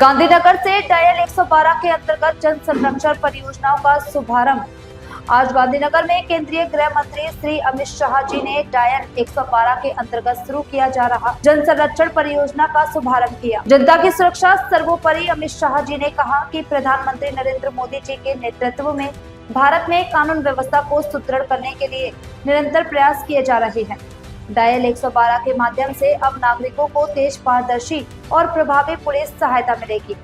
गांधीनगर से डायल 112 के अंतर्गत जन संरक्षण परियोजनाओं का शुभारंभ। आज गांधीनगर में केंद्रीय गृह मंत्री श्री अमित शाह जी ने डायल 112 के अंतर्गत शुरू किया जा रहा जन संरक्षण परियोजना का शुभारंभ किया। जनता की सुरक्षा सर्वोपरि। अमित शाह जी ने कहा कि प्रधानमंत्री नरेंद्र मोदी जी के नेतृत्व में भारत में कानून व्यवस्था को सुदृढ़ करने के लिए निरंतर प्रयास किए जा रहे हैं। डायल 112 के माध्यम से अब नागरिकों को तेज, पारदर्शी और प्रभावी पुलिस सहायता मिलेगी।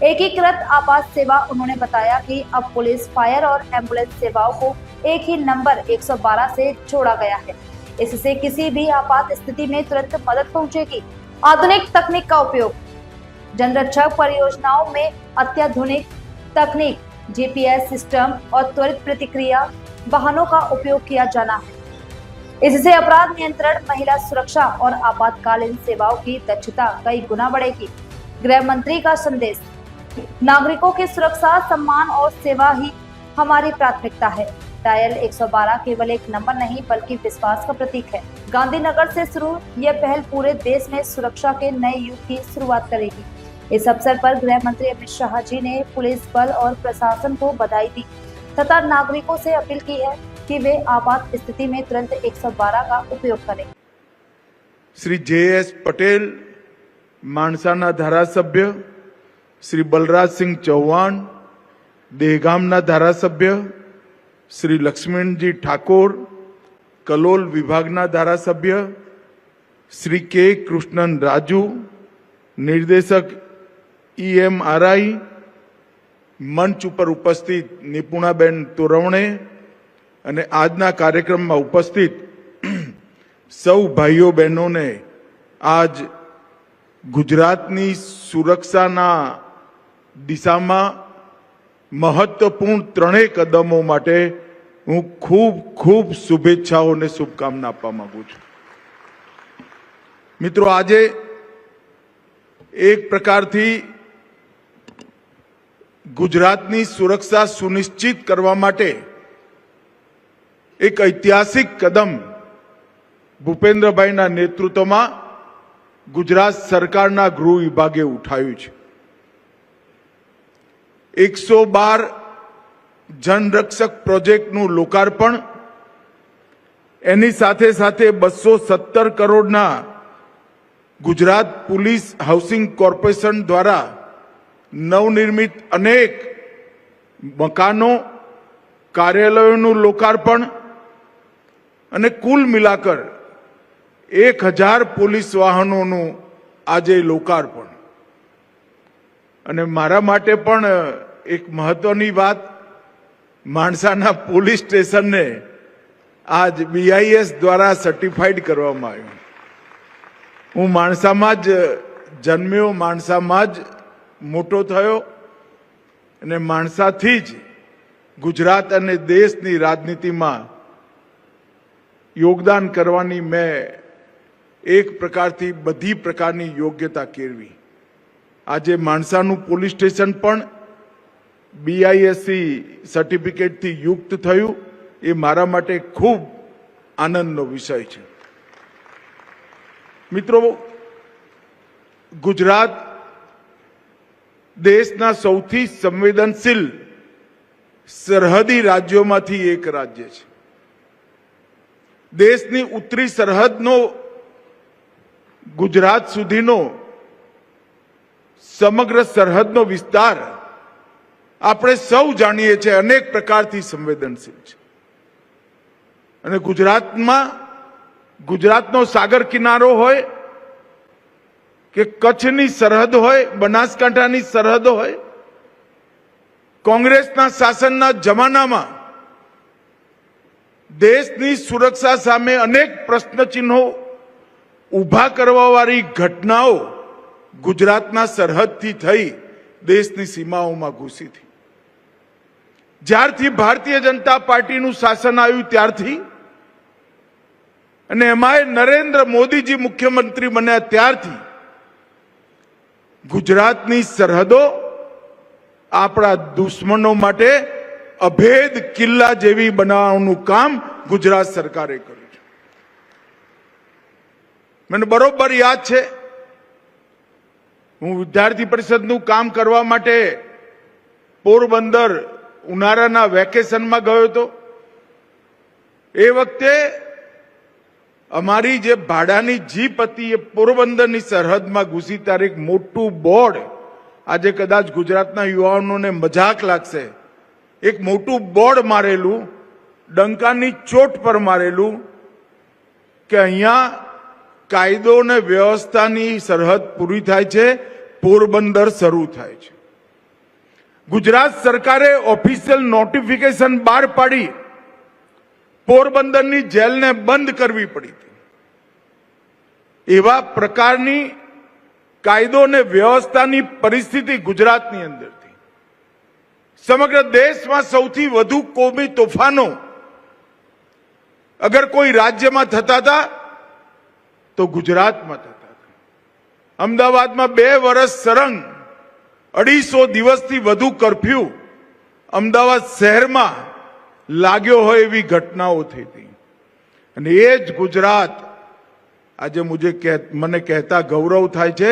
एकीकृत आपात सेवा। उन्होंने बताया कि अब पुलिस, फायर और एम्बुलेंस सेवाओं को एक ही नंबर 112 से जोड़ा गया है। इससे किसी भी आपात स्थिति में तुरंत मदद पहुंचेगी। आधुनिक तकनीक का उपयोग। जनरक्षक परियोजनाओं में अत्याधुनिक तकनीक, जीपीएस सिस्टम और त्वरित प्रतिक्रिया वाहनों का उपयोग किया जाना है। इससे अपराध नियंत्रण, महिला सुरक्षा और आपातकालीन सेवाओं की दक्षता कई गुना बढ़ेगी। गृह मंत्री का संदेश। नागरिकों की सुरक्षा, सम्मान और सेवा ही हमारी प्राथमिकता है। डायल 112 केवल एक नंबर नहीं बल्कि विश्वास का प्रतीक है। गांधीनगर से शुरू यह पहल पूरे देश में सुरक्षा के नए युग की शुरुआत करेगी। इस अवसर पर गृह मंत्री अमित शाह जी ने पुलिस बल और प्रशासन को बधाई दी तथा नागरिकों से अपील की है कि वे आपात स्थिति में तुरंत 112 का उपयोग करें। श्री जे.एस. पटेल माणसाना धारासभ्य, श्री बलराज सिंह चौहान देहगामना धारासभ्य, श्री लक्ष्मणजी ठाकोर कलोल विभागना धारासभ्य, श्री के कृष्णन राजू निर्देशक EMRI, मंच पर उपस्थित निपुणाबेन तोरवणे અને આજના કાર્યક્રમમાં ઉપસ્થિત સૌ ભાઈઓ બહેનોને આજ ગુજરાતની સુરક્ષાના દિશામાં મહત્વપૂર્ણ ત્રણેય કદમો માટે હું ખૂબ ખૂબ શુભેચ્છાઓ અને શુભકામના આપવા માંગુ છું। મિત્રો, આજે એક પ્રકારથી ગુજરાતની સુરક્ષા સુનિશ્ચિત કરવા માટે एक ऐतिहासिक कदम भूपेन्द्रभाईना नेतृत्वમાં गुजरात सरकारना गृह विभागे उठाव्યું છે। 112 जनरक्षक प्रोजेक्टનું लोकार्पण, એની સાથે સાથે 217 કરોડના गुजरात पुलिस हाउसिंग कॉर्पोरेशन द्वारा नवनिर्मित अनेक मकानों, कार्यालयों लोकार्पण અને કુલ મિલાકર 1000 પોલીસ વાહનોનું આજે લોકાર્પણ। અને મારા માટે પણ એક મહત્વની વાત, માણસાના પોલીસ સ્ટેશનને આજ BIS દ્વારા સર્ટિફાઈડ કરવામાં આવ્યું। હું માણસામાં જ જન્મ્યો, માણસામાં જ મોટો થયો અને માણસાથી જ गुजरात અને દેશની રાજનીતિમાં યોગદાન કરવાની મેં એક પ્રકારથી બધી પ્રકારની યોગ્યતા કેળવી। આજે માણસાનું પોલીસ સ્ટેશન પણ BISC સર્ટિફિકેટથી યુક્ત થયું, એ મારા માટે ખૂબ આનંદનો વિષય છે। મિત્રો, ગુજરાત દેશના સૌથી સંવેદનશીલ સરહદી રાજ્યોમાંથી એક રાજ્ય છે। દેશની ઉત્તરી સરહદનો ગુજરાત સુધીનો સમગ્ર સરહદનો વિસ્તાર આપણે સૌ જાણીએ છીએ અનેક પ્રકારથી સંવેદનશીલ છે। અને ગુજરાતનો સાગર કિનારો હોય કે કચ્છની સરહદ હોય, બનાસકાંઠાની સરહદ હોય, કોંગ્રેસના શાસનના જમાનામાં દેશની સુરક્ષા સામે અનેક પ્રશ્નચિહ્નો ઊભા કરવાવાળી ઘટનાઓ ગુજરાતના સરહદથી થઈ દેશની સીમાઓમાં ઘૂસી હતી। જ્યારથી ભારતીય જનતા પાર્ટીનું શાસન આવ્યું ત્યારથી અને એમાંય નરેન્દ્ર મોદીજી મુખ્યમંત્રી બન્યા ત્યારથી ગુજરાતની સરહદો આપણા દુશ્મનો માટે અભેદ કિલ્લા જેવી બનાવવાનું કામ ગુજરાત સરકારે કર્યું છે। મને બરોબર યાદ છે હું વિદ્યાર્થી પરિષદનું કામ કરવા માટે પોરબંદર ઉનાળાના વેકેશનમાં ગયો હતો. એ વખતે અમારી જે ભાડાની જીપ હતી એ પોરબંદરની સરહદમાં ઘૂસી ત્યારે એક મોટું બોર્ડ, આજે કદાચ ગુજરાતના યુવાનોને મજાક લાગશે, એક મોટું બોર્ડ મારેલું, ડંકાની ચોટ પર મારેલું કે અહીંયા કાયદો અને વ્યવસ્થાની સરહદ પૂરી થાય છે, પોરબંદર શરૂ થાય છે. ગુજરાત સરકારે ઓફિશિયલ નોટિફિકેશન બહાર પાડી પોરબંદરની જેલને બંધ કરવી પડી હતી. એવા પ્રકારની કાયદો અને વ્યવસ્થાની પરિસ્થિતિ ગુજરાતની અંદર હતી. સમગ્ર દેશમાં સૌથી વધુ કોમી તોફાનો અગર કોઈ રાજ્યમાં થતા હતા તો ગુજરાતમાં થતા હતા. અમદાવાદમાં 2 વર્ષ સળંગ 250 દિવસથી વધુ કર્ફ્યુ અમદાવાદ શહેરમાં લાગ્યો હોય એવી ઘટનાઓ થઈ હતી. અને એ જ ગુજરાત આજે મને કહેતા ગૌરવ થાય છે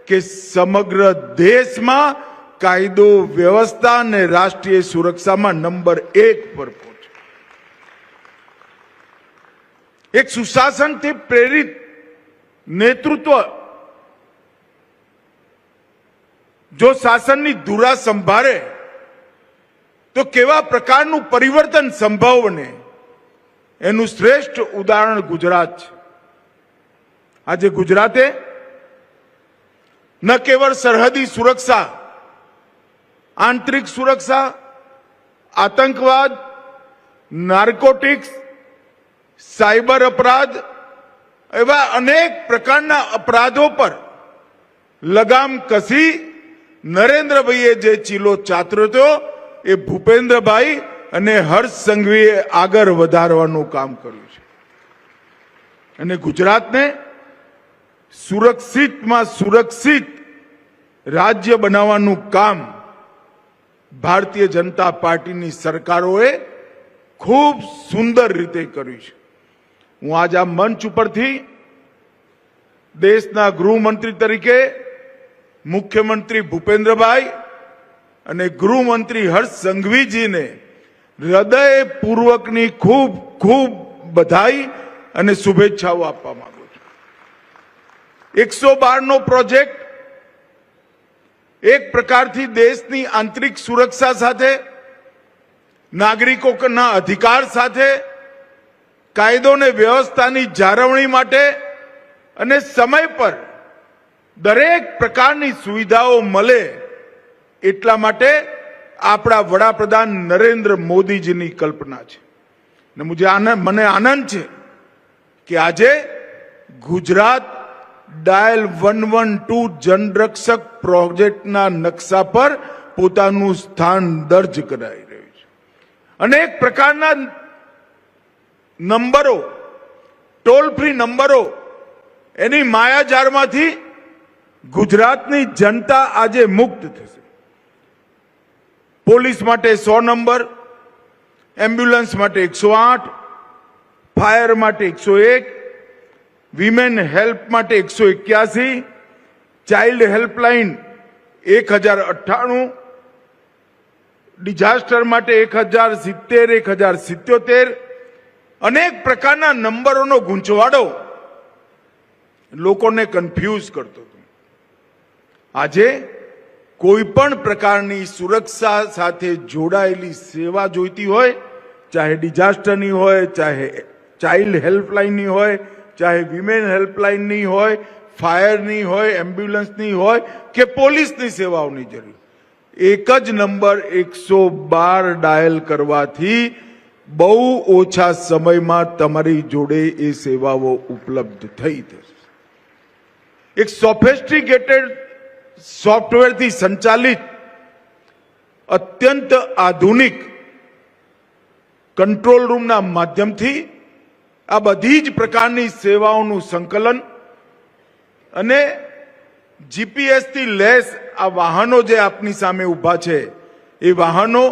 કે સમગ્ર દેશમાં કાયદો વ્યવસ્થા અને રાષ્ટ્રીય સુરક્ષામાં નંબર 1 પર પહોંચે. એક સુશાસનથી પ્રેરિત નેતૃત્વ જો શાસનની ધુરા સંભાળે તો કેવા પ્રકારનું પરિવર્તન સંભવ બને, એનું શ્રેષ્ઠ ઉદાહરણ ગુજરાત છે. આજે ગુજરાતે ન કેવળ સરહદી સુરક્ષા, આંતરિક સુરક્ષા, આતંકવાદ, નાર્કોટિક્સ, સાયબર અપરાધ એવા અનેક પ્રકારના અપરાધો પર લગામ કસી નરેન્દ્રભાઈએ જે ચીલો ચાતર્યો હતો એ ભૂપેન્દ્રભાઈ અને હર્ષ સંઘવીએ આગળ વધારવાનું કામ કર્યું છે. અને ગુજરાતને સુરક્ષિતમાં સુરક્ષિત રાજ્ય બનાવવાનું કામ ભારતીય જનતા પાર્ટીની સરકારોએ ખૂબ સુંદર રીતે કર્યું છે. હું આજ આ મંચ ઉપરથી દેશના ગૃહમંત્રી તરીકે મુખ્યમંત્રી ભૂપેન્દ્રભાઈ અને ગૃહમંત્રી હર્ષ સંઘવીજીને હૃદયપૂર્વકની ખૂબ ખૂબ બધાઈ અને શુભેચ્છાઓ આપવા માંગુ છું. 112નો પ્રોજેક્ટ એક પ્રકારથી દેશની આંતરિક સુરક્ષા સાથે, નાગરિકોના અધિકાર સાથે, કાયદો અને વ્યવસ્થાની જાળવણી માટે અને સમય પર દરેક પ્રકારની સુવિધાઓ મળે એટલા માટે આપણા વડાપ્રધાન નરેન્દ્ર મોદીજીની કલ્પના છે. મને આનંદ છે કે આજે ગુજરાત ડાયલ 112 જનરક્ષક પ્રોજેક્ટના નકશા પર પોતાનું સ્થાન દર્જ કરાવી રહ્યું છે. અનેક પ્રકારના નંબરો, ટોલ ફ્રી નંબરો, એની માયાજાળમાંથી ગુજરાતની જનતા આજે મુક્ત થશે. પોલીસ માટે 100 નંબર, એમ્બ્યુલન્સ માટે 108, ફાયર માટે 101, વિમેન હેલ્પ માટે 181, ચાઇલ્ડ હેલ્પલાઇન 1098, ડિઝાસ્ટર માટે 1070, 1077, અનેક પ્રકારના નંબરોનો ગૂંચવાડો લોકોને કન્ફ્યુઝ કરતો હતો. આજે કોઈ પણ પ્રકારની સુરક્ષા સાથે જોડાયેલી સેવા જોઈતી હોય, ચાહે ડિઝાસ્ટરની હોય, ચાહે ચાઇલ્ડ હેલ્પલાઇનની હોય, ચાહે વિમેન હેલ્પલાઇનની હોય, ફાયરની હોય, એમ્બ્યુલન્સની હોય કે પોલીસની સેવાઓની જરૂર, એક જ નંબર 112 ડાયલ કરવાથી બહુ ઓછા સમયમાં તમારી જોડે એ સેવાઓ ઉપલબ્ધ થઈ જશે. એક સોફિસ્ટિકેટેડ સોફ્ટવેરથી સંચાલિત અત્યંત આધુનિક કંટ્રોલ રૂમના માધ્યમથી આ બધી જ પ્રકારની સેવાઓનું સંકલન અને જીપીએસથી લેસ આ વાહનો જે આપની સામે ઊભા છે એ વાહનો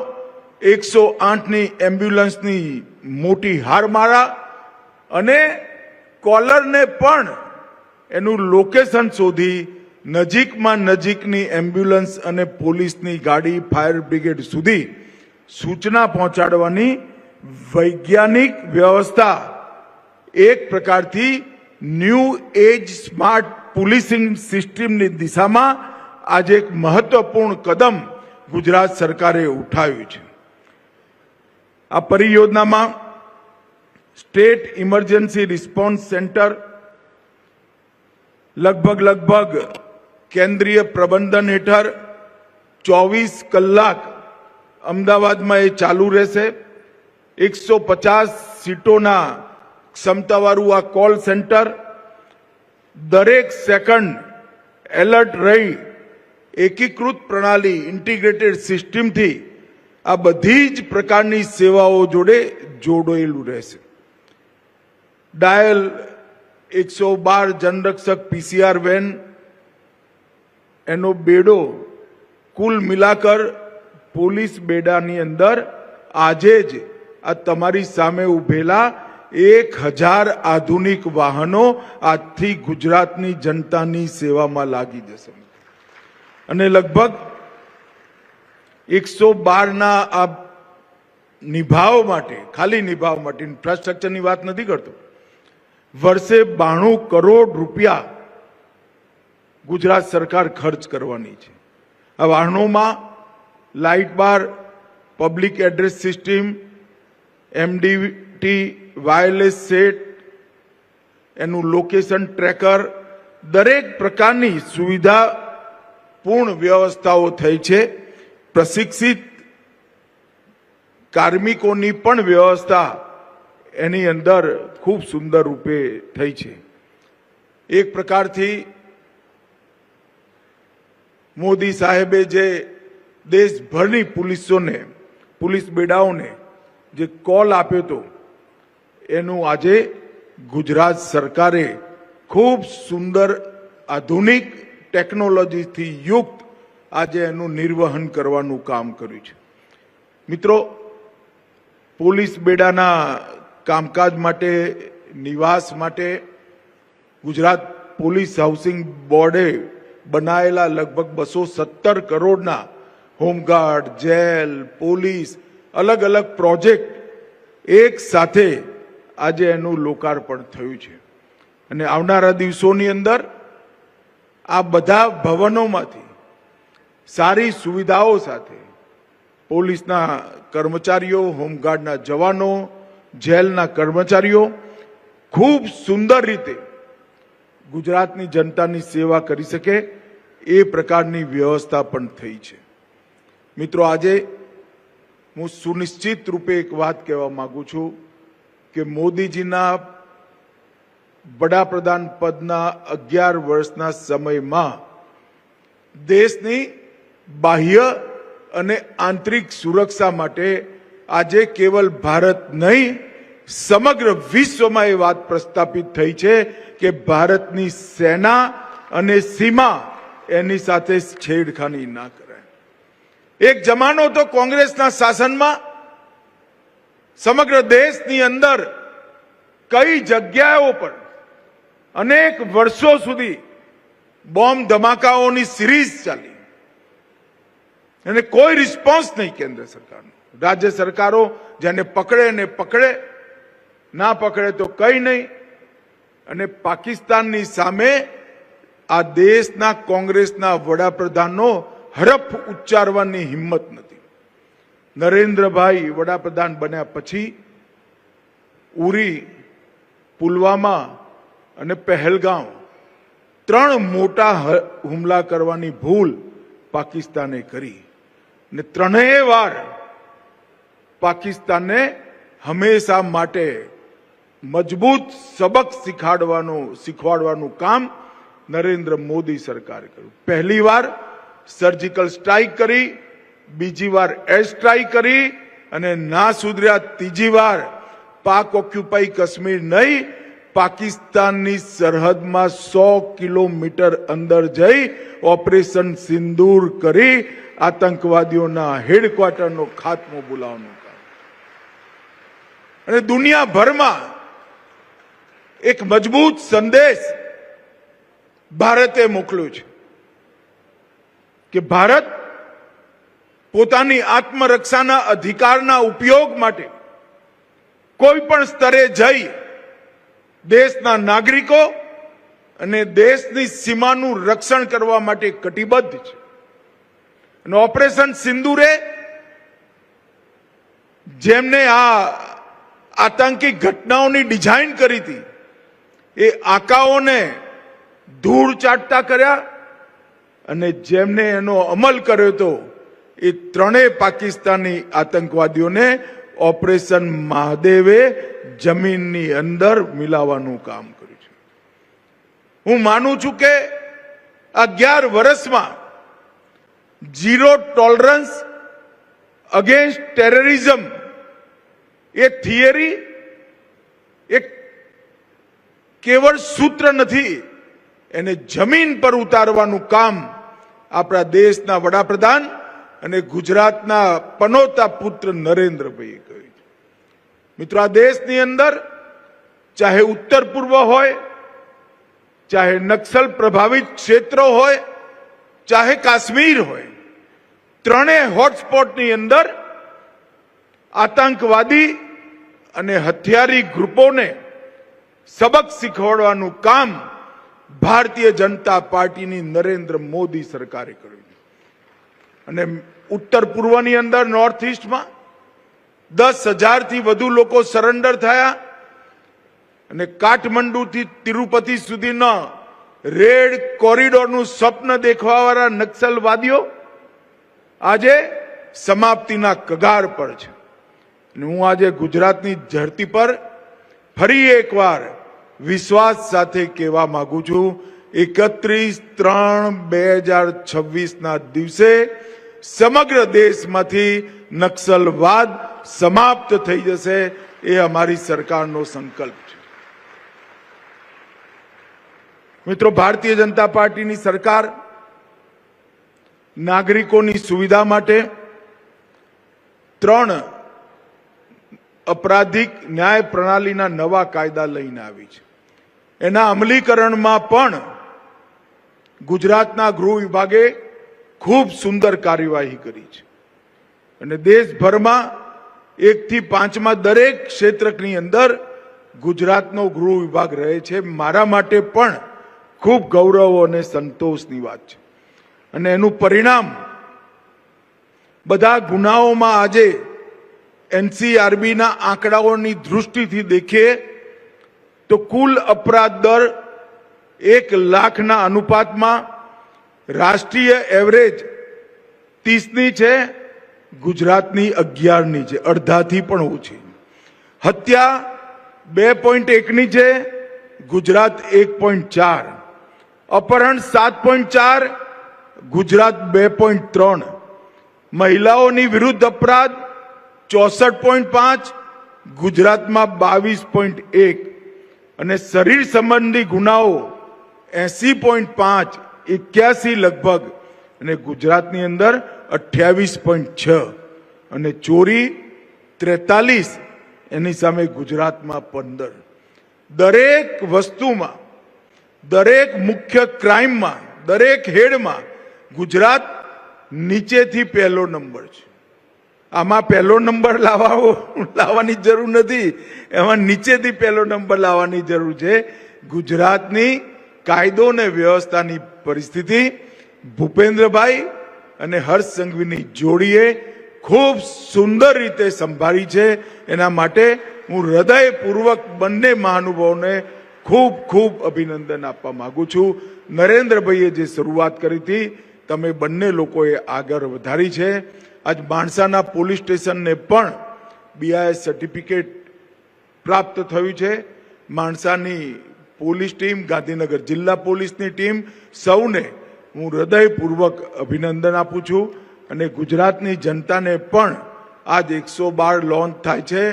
108ની એમ્બ્યુલન્સની મોટી હારમાળા અને કોલરને પણ એનું લોકેશન શોધી નજીકમાં નજીકની એમ્બ્યુલન્સ અને પોલીસની ગાડી, ફાયર બ્રિગેડ સુધી સૂચના પહોંચાડવાની વૈજ્ઞાનિક વ્યવસ્થા એક પ્રકારથી ન્યૂ એજ સ્માર્ટ પોલીસિંગ સિસ્ટમની દિશામાં આજે એક મહત્વપૂર્ણ કદમ ગુજરાત સરકારે ઉઠાવ્યું છે. આ પરિયોજનામાં સ્ટેટ ઇમરજન્સી રિસ્પોન્સ સેન્ટર લગભગ કેન્દ્રીય પ્રબંધન હેઠળ 24 કલાક અમદાવાદમાં એ ચાલુ રહેશે. 150 સીટોના ક્ષમતાવાળું આ કોલ સેન્ટર દરેક સેકન્ડ એલર્ટ રહી એકીકૃત પ્રણાલી ઇન્ટિગ્રેટેડ સિસ્ટમથી આ બધી જ પ્રકારની સેવાઓ જોડે જોડાયેલું રહેશે. ડાયલ 112 જનરક્ષક પીસીઆર વેન એનો બેડો કુલ મિલાકર પોલીસ બેડાની અંદર આજે જ આ તમારી સામે ઉભેલા 1000 આધુનિક વાહનો આજથી ગુજરાતની જનતાની સેવામાં લાગી જશે અને લગભગ 112ના આ નિભાવ માટે, ખાલી નિભાવ માટે, ઇન્ફ્રાસ્ટ્રક્ચરની વાત નથી કરતો, વર્ષે 92 કરોડ રૂપિયા ગુજરાત સરકાર ખર્ચ કરવાની છે. આ વાહનોમાં light bar, public address system, MDT, wireless set, એનું લોકેશન ટ્રેકર, દરેક પ્રકારની સુવિધા પૂર્ણ વ્યવસ્થાઓ થઈ છે. પ્રશિક્ષિત કાર્મિકોની પણ વ્યવસ્થા એની અંદર ખૂબ સુંદર રૂપે થઈ છે. એક પ્રકારથી મોદી સાહેબે જે દેશભરની પોલીસ બેડાઓને જે કોલ આપ્યો હતો એનું આજે ગુજરાત સરકારે ખૂબ સુંદર આધુનિક ટેકનોલોજીથી યુક્ત આજે એનું નિર્વહન કરવાનું કામ કર્યું છે. મિત્રો, પોલીસ બેડાના કામકાજ માટે, નિવાસ માટે ગુજરાત પોલીસ હાઉસિંગ બોર્ડે બનાયેલા લગભગ 217 કરોડના હોમગાર્ડ, જેલ, પોલીસ, અલગ અલગ પ્રોજેક્ટ એક સાથે આજે એનું લોકાર્પણ થયું છે અને આવનારા દિવસોની અંદર આ બધા ભવનોમાંથી સારી સુવિધાઓ સાથે પોલીસના કર્મચારીઓ, હોમગાર્ડના જવાનો, જેલના કર્મચારીઓ ખૂબ સુંદર રીતે ગુજરાતની જનતાની સેવા કરી શકે એ પ્રકારની વ્યવસ્થા પણ થઈ છે. મિત્રો, આજે હું સુનિશ્ચિત રૂપે એક વાત કહેવા માંગુ છું કે મોદીજીના વડાપ્રધાન પદના 11 વર્ષના સમયમાં દેશની બાહ્ય અને આંતરિક સુરક્ષા માટે આજે કેવલ ભારત નહીં, સમગ્ર વિશ્વમાં એ વાત પ્રસ્થાપિત થઈ છે કે ભારતની સેના અને સીમા એની સાથે છેડખાની ના કરાય. એક જમાનો તો કોંગ્રેસના શાસનમાં સમગ્ર દેશની અંદર કઈ જગ્યાઓ પર અનેક વર્ષો સુધી બોમ્બ ધમાકાઓની સિરીઝ ચાલી અને કોઈ રિસ્પોન્સ નહીં કેન્દ્ર સરકારનો. રાજ્ય સરકારો જેને પકડે ને પકડે, ના પકડે તો કઈ નહીં. અને પાકિસ્તાનની સામે આ દેશના કોંગ્રેસના વડાપ્રધાનનો હરફ ઉચ્ચારવાની હિંમત નથી. નરેન્દ્રભાઈ વડાપ્રધાન બન્યા પછી ઉરી, પુલવામા અને પહેલગામ 3 મોટા હુમલા કરવાની ભૂલ પાકિસ્તાને કરી અને 3ય વાર પાકિસ્તાનને હંમેશા માટે મજબૂત સબક શીખવાડવાનું કામ નરેન્દ્ર મોદી સરકારે કર્યું. પહેલી વાર સર્જિકલ સ્ટ્રાઇક કરી, બીજી વાર એર સ્ટ્રાઇક કરી અને ના સુધર્યા ત્રીજી વાર પાક ઓક્યુપાઈ કાશ્મીર નહીં, પાકિસ્તાનની સરહદમાં 100 કિલોમીટર અંદર જઈ ઓપરેશન સિંદૂર કરી આતંકવાદીઓના હેડક્વાર્ટરનો ખાત્મો બોલાવવાનું કામ. અને દુનિયાભરમાં એક મજબૂત સંદેશ ભારતે મોકલ્યો છે કે ભારત પોતાની આત્મરક્ષાના અધિકારના ઉપયોગ માટે કોઈ પણ સ્તરે જઈ દેશના નાગરિકો અને દેશની સીમાનું રક્ષણ કરવા માટે કટિબદ્ધ છે. અને ઓપરેશન સિંદૂરે જેમને આ આતંકી ઘટનાઓની ડિઝાઇન કરી હતી એ આકાઓને ધૂળ ચાટતા કર્યા અને જેમને એનો અમલ કર્યો હતો એ ત્રણેય પાકિસ્તાની આતંકવાદીઓને ઓપરેશન મહાદેવે જમીનની અંદર મિલાવવાનું કામ કર્યું છે. હું માનું છું કે 11 વર્ષમાં ઝીરો ટોલરન્સ અગેન્સ્ટ ટેરરિઝમ એ થિયરી એક કેવળ સૂત્ર નથી, એને જમીન પર ઉતારવાનું કામ આપણા દેશના વડાપ્રધાન અને ગુજરાતના પનોતા પુત્ર નરેન્દ્રભાઈએ કર્યું છે. મિત્રો, આ દેશની અંદર ચાહે ઉત્તર પૂર્વ હોય, ચાહે નક્સલ પ્રભાવિત ક્ષેત્રો હોય, ચાહે કાશ્મીર હોય, ત્રણેય હોટસ્પોટની અંદર આતંકવાદી અને હથિયારી ગ્રુપોને સબક શીખવાડવાનું કામ ભારતીય જનતા પાર્ટીની નરેન્દ્ર મોદી સરકારે કર્યું. અને ઉત્તર પૂર્વની અંદર નોર્થ ઈસ્ટમાં 10,000 થી વધુ લોકો સરેન્ડર થયા અને કાઠમંડુથી તિરુપતિ સુધીના રેડ કોરિડોરનું સ્વપ્ન દેખવાવાળા નક્સલવાદીઓ આજે સમાપ્તિના કગાર પર છે. અને હું આજે ગુજરાતની ધરતી પર ફરી એકવાર વિશ્વાસ સાથે કહેવા માંગુ છું, 31/3/2026ના દિવસે સમગ્ર દેશમાંથી નક્સલવાદ સમાપ્ત થઈ જશે. એ અમારી સરકારનો સંકલ્પ છે. મિત્રો, ભારતીય જનતા પાર્ટીની સરકાર નાગરિકોની સુવિધા માટે 3 અપરાધિક ન્યાય પ્રણાલીના નવા કાયદા લઈને આવી છે. એના અમલીકરણમાં પણ ગુજરાતના ગૃહ વિભાગે ખૂબ સુંદર કાર્યવાહી કરી છે. અને દેશભરમાં 1 થી 5માં દરેક ક્ષેત્રની અંદર ગુજરાતનો ગૃહ વિભાગ રહે છે. મારા માટે પણ ખૂબ ગૌરવ અને સંતોષની વાત છે. અને એનું પરિણામ બધા ગુનાઓમાં આજે એનસીઆરબીના આંકડાઓની દૃષ્ટિથી દેખીએ તો કુલ અપરાધ દર 1 લાખના અનુપાતમાં રાષ્ટ્રીય એવરેજ 30ની છે, ગુજરાતની 11ની છે, અડધાથી પણ ઓછી. હત્યા 2.1ની છે, ગુજરાત 1.4. અપહરણ 7.4, ગુજરાત 2.3. મહિલાઓની વિરુદ્ધ અપરાધ 64.5, ગુજરાતમાં 22.1. અને શરીર સંબંધી ગુનાઓ 80.5, 81 લગભગ, અને ગુજરાતની અંદર 28.6. અને ચોરી 43, એની સામે ગુજરાતમાં 15. દરેક વસ્તુમાં, દરેક મુખ્ય ક્રાઇમમાં, દરેક હેડમાં ગુજરાત નીચેથી પહેલો નંબર છે. આમાં પહેલો નંબર લાવવાની જરૂર નથી, એમાં નીચેથી પહેલો નંબર લાવવાની જરૂર છે. ગુજરાતની કાયદો અને વ્યવસ્થાની પરિસ્થિતિ ભૂપેન્દ્રભાઈ અને હર્ષ સંઘવીની જોડીએ ખૂબ સુંદર રીતે સંભાળી છે. એના માટે હું હૃદયપૂર્વક બંને મહાનુભાવોને ખૂબ ખૂબ અભિનંદન આપવા માંગુ છું. નરેન્દ્રભાઈએ જે શરૂઆત કરી હતી, તમે બંને લોકોએ આગળ વધારી છે. આજ માણસાના પોલીસ સ્ટેશનને પણ BIS સર્ટિફિકેટ પ્રાપ્ત થયું છે. માણસાની પોલીસ ટીમ, ગાંધીનગર જિલ્લા પોલીસની ટીમ, સૌને હું હૃદયપૂર્વક અભિનંદન આપું છું. અને ગુજરાતની જનતાને પણ આજ 112 લોન્ચ થાય છે.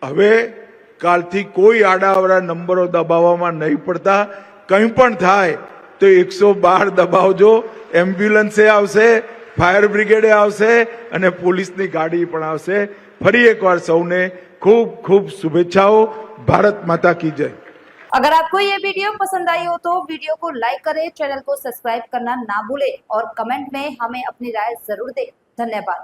હવે કાલથી કોઈ આડાઅવળા નંબરો દબાવવામાં નહીં પડતા. કંઈ પણ થાય તો 112 દબાવજો. એમ્બ્યુલન્સે આવશે, ફાયર બ્રિગેડે આવશે અને પોલીસની ગાડી પણ આવશે. ફરી એકવાર સૌને ખૂબ ખૂબ શુભેચ્છાઓ. ભારત માતા કી જય. अगर आपको ये वीडियो पसंद आई हो तो वीडियो को लाइक करें, चैनल को सब्सक्राइब करना ना भूलें और कमेंट में हमें अपनी राय जरूर दें। धन्यवाद।